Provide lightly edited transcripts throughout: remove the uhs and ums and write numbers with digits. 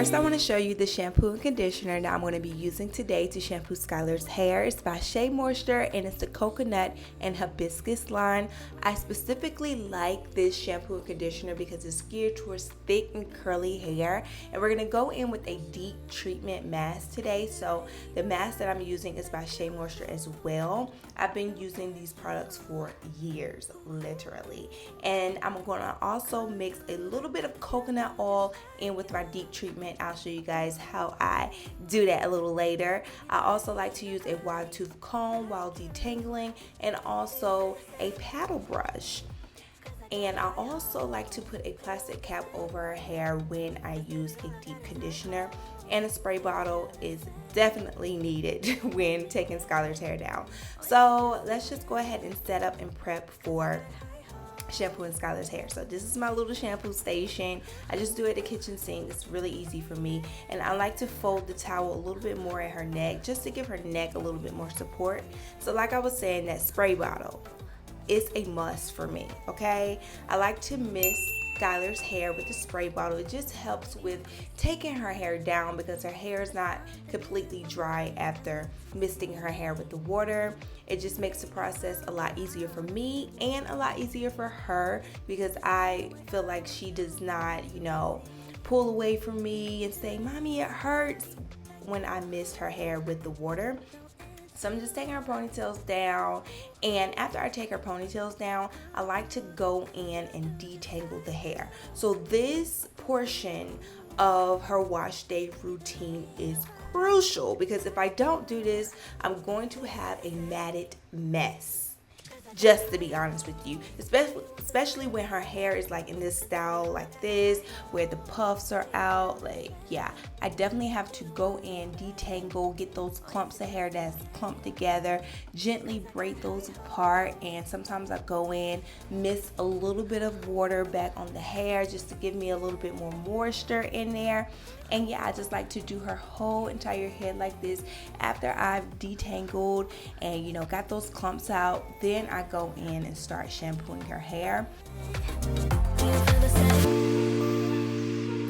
First, I want to show you the shampoo and conditioner that I'm going to be using today to shampoo Skylar's hair. It's by Shea Moisture and it's the coconut and hibiscus line. I specifically like this shampoo and conditioner because it's geared towards thick and curly hair. And we're going to go in with a deep treatment mask today. So the mask that I'm using is by Shea Moisture as well. I've been using these products for years, literally. And I'm going to also mix a little bit of coconut oil in with my deep treatment. I'll show you guys how I do that a little later. I also like to use a wide tooth comb while detangling and also a paddle brush. And I also like to put a plastic cap over her hair when I use a deep conditioner. And a spray bottle is definitely needed when taking Skylar's hair down. So let's just go ahead and set up and prep for shampooing Skylar's hair. So this is my little shampoo station. I just do it at the kitchen sink. It's really easy for me. And I like to fold the towel a little bit more at her neck just to give her neck a little bit more support. So like I was saying, that spray bottle is a must for me, okay? I like to mist Skylar's hair with the spray bottle. It just helps with taking her hair down because her hair is not completely dry after misting her hair with the water. It just makes the process a lot easier for me and a lot easier for her because I feel like she does not, pull away from me and say, "Mommy, it hurts," when I mist her hair with the water. So I'm just taking her ponytails down, and after I take her ponytails down, I like to go in and detangle the hair. So this portion of her wash day routine is crucial because if I don't do this, I'm going to have a matted mess. Just to be honest with you, especially when her hair is like in this style like this, where the puffs are out, I definitely have to go in, detangle, get those clumps of hair that's clumped together, gently break those apart, and sometimes I go in, mist a little bit of water back on the hair just to give me a little bit more moisture in there. And I just like to do her whole entire head like this after I've detangled and got those clumps out. Then I go in and start shampooing her hair.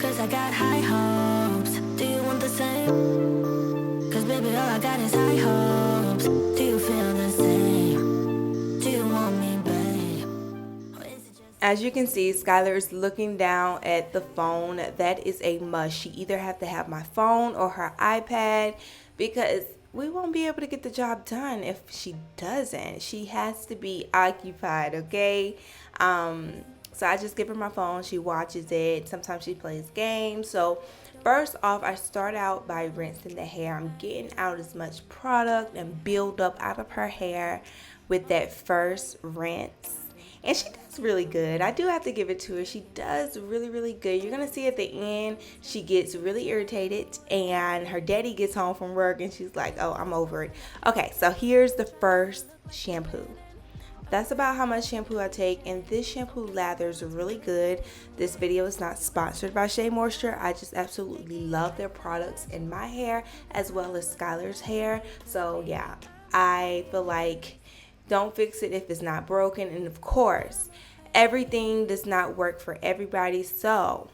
Cause I got high hopes. Do you want the same? Cause baby, all I got is high hopes. Do you feel the same? Do you want me, babe? As you can see, Skylar is looking down at the phone. That is a must. She either have to have my phone or her iPad because we won't be able to get the job done if she doesn't. She has to be occupied, okay? So I just give her my phone. She watches it. Sometimes she plays games. So first off, I start out by rinsing the hair. I'm getting out as much product and build up out of her hair with that first rinse. And she does really good. I do have to give it to her. She does really, really good. You're going to see at the end, she gets really irritated and her daddy gets home from work and she's like, "Oh, I'm over it." Okay, so here's the first shampoo. That's about how much shampoo I take, and this shampoo lathers really good. This video is not sponsored by Shea Moisture. I just absolutely love their products in my hair as well as Skylar's hair. So yeah, I feel like don't fix it if it's not broken. And of course, everything does not work for everybody. So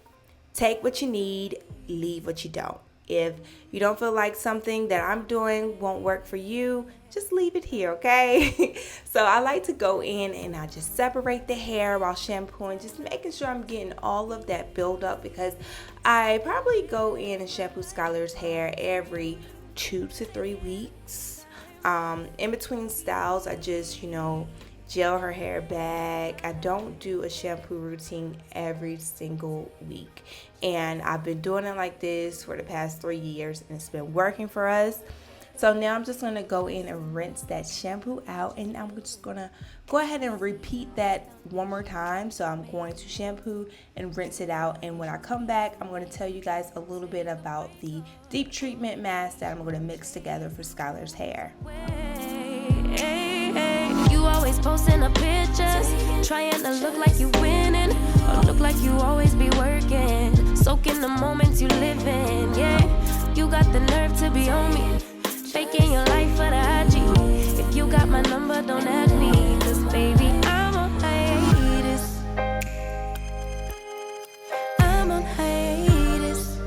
take what you need, leave what you don't. If you don't feel like something that I'm doing won't work for you, just leave it here, okay? So I like to go in and I just separate the hair while shampooing, just making sure I'm getting all of that build up because I probably go in and shampoo Skylar's hair every 2 to 3 weeks. In between styles, I just, gel her hair back. I don't do a shampoo routine every single week. And I've been doing it like this for the past 3 years and it's been working for us. So now I'm just going to go in and rinse that shampoo out, and I'm just going to go ahead and repeat that one more time. So I'm going to shampoo and rinse it out, and when I come back, I'm going to tell you guys a little bit about the deep treatment mask that I'm going to mix together for Skylar's hair. You always posting the pictures, trying to look like you winning, or look like you always be working, soaking the moments you live in, yeah. You got the nerve to be on me, faking your life for the IG. If you got my number, don't add me, cause baby, I'm on hiatus. I'm on hiatus.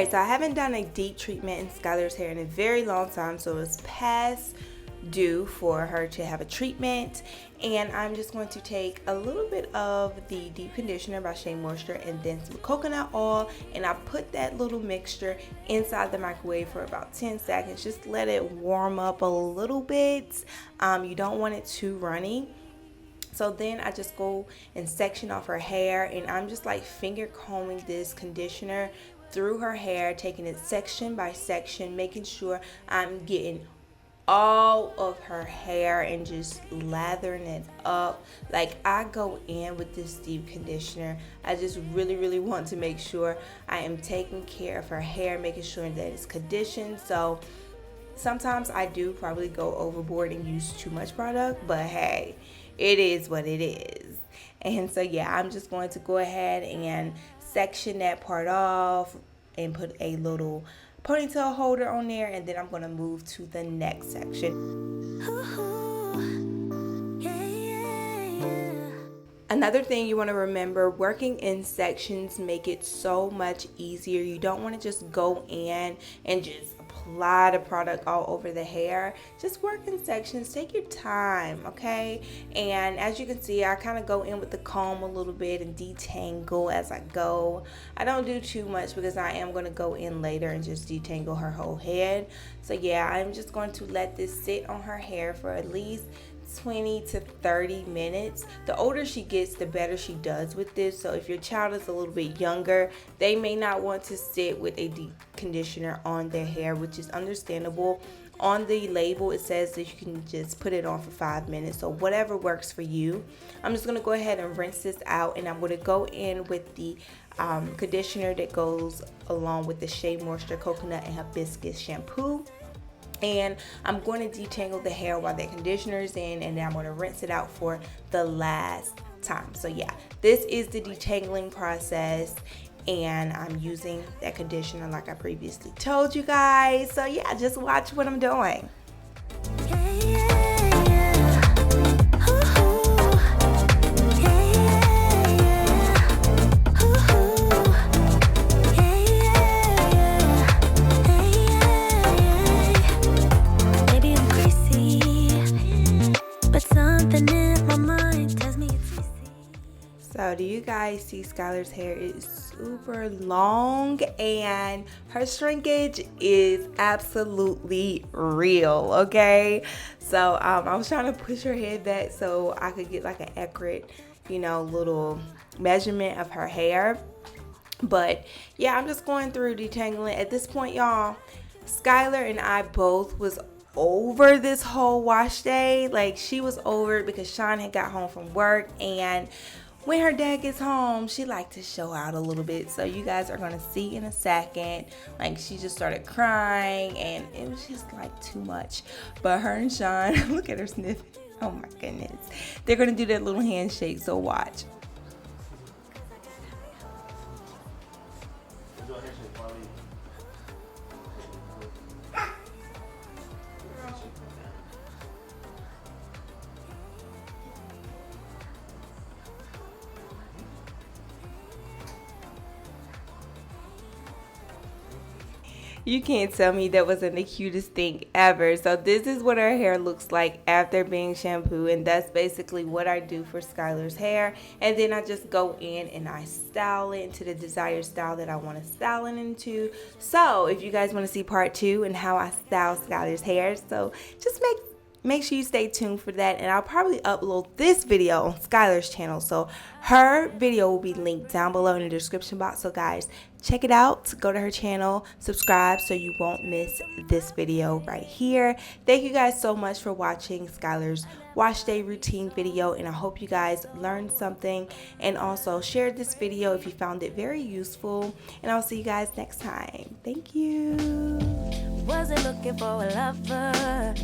Alright, so I haven't done a deep treatment in Skylar's hair in a very long time, so it's past due for her to have a treatment. And I'm just going to take a little bit of the deep conditioner by Shea Moisture and then some coconut oil, and I put that little mixture inside the microwave for about 10 seconds. Just let it warm up a little bit. You don't want it too runny. So then I just go and section off her hair, and I'm just like finger combing this conditioner through her hair, taking it section by section, making sure I'm getting all of her hair and just lathering it up. Like, I go in with this deep conditioner. I just really want to make sure I am taking care of her hair, making sure that it's conditioned. So sometimes I do probably go overboard and use too much product, but hey, it is what it is. And so yeah, I'm just going to go ahead and section that part off and put a little ponytail holder on there, and then I'm going to move to the next section. Another thing you want to remember, working in sections make it so much easier. You don't want to just go in and just apply the product all over the hair. Just work in sections. Take your time, okay? And as you can see, I kind of go in with the comb a little bit and detangle as I go. I don't do too much because I am going to go in later and just detangle her whole head. So yeah, I'm just going to let this sit on her hair for at least 20 to 30 minutes. The older she gets, the better she does with this. So if your child is a little bit younger, they may not want to sit with a deep conditioner on their hair, which is understandable. On the label it says that you can just put it on for 5 minutes, so whatever works for you. I'm just going to go ahead and rinse this out, and I'm going to go in with the conditioner that goes along with the Shea Moisture Coconut and Hibiscus shampoo. And I'm going to detangle the hair while the conditioner is in, and then I'm going to rinse it out for the last time. So yeah, this is the detangling process, and I'm using that conditioner like I previously told you guys. So yeah, just watch what I'm doing. So do you guys see Skylar's hair is super long, and her shrinkage is absolutely real, okay? So I was trying to push her head back so I could get like an accurate, little measurement of her hair. But yeah, I'm just going through detangling. At this point, y'all, Skylar and I both was over this whole wash day. Like, she was over it because Sean had got home from work, and when her dad gets home, she liked to show out a little bit. So you guys are going to see in a second. Like, she just started crying, and it was just like too much. But her and Sean, look at her sniffing. Oh my goodness. They're going to do that little handshake, so watch. You can't tell me that wasn't the cutest thing ever. So this is what her hair looks like after being shampooed, and that's basically what I do for Skylar's hair. And then I just go in and I style it into the desired style that I want to style it into. So if you guys want to see part 2 and how I style Skylar's hair, so just make sure you stay tuned for that. And I'll probably upload this video on Skylar's channel, so her video will be linked down below in the description box. So guys, check it out, go to her channel, subscribe so you won't miss this video right here. Thank you guys so much for watching Skylar's wash day routine video, and I hope you guys learned something, and also share this video if you found it very useful, and I'll see you guys next time. Thank you. Wasn't looking for a lover,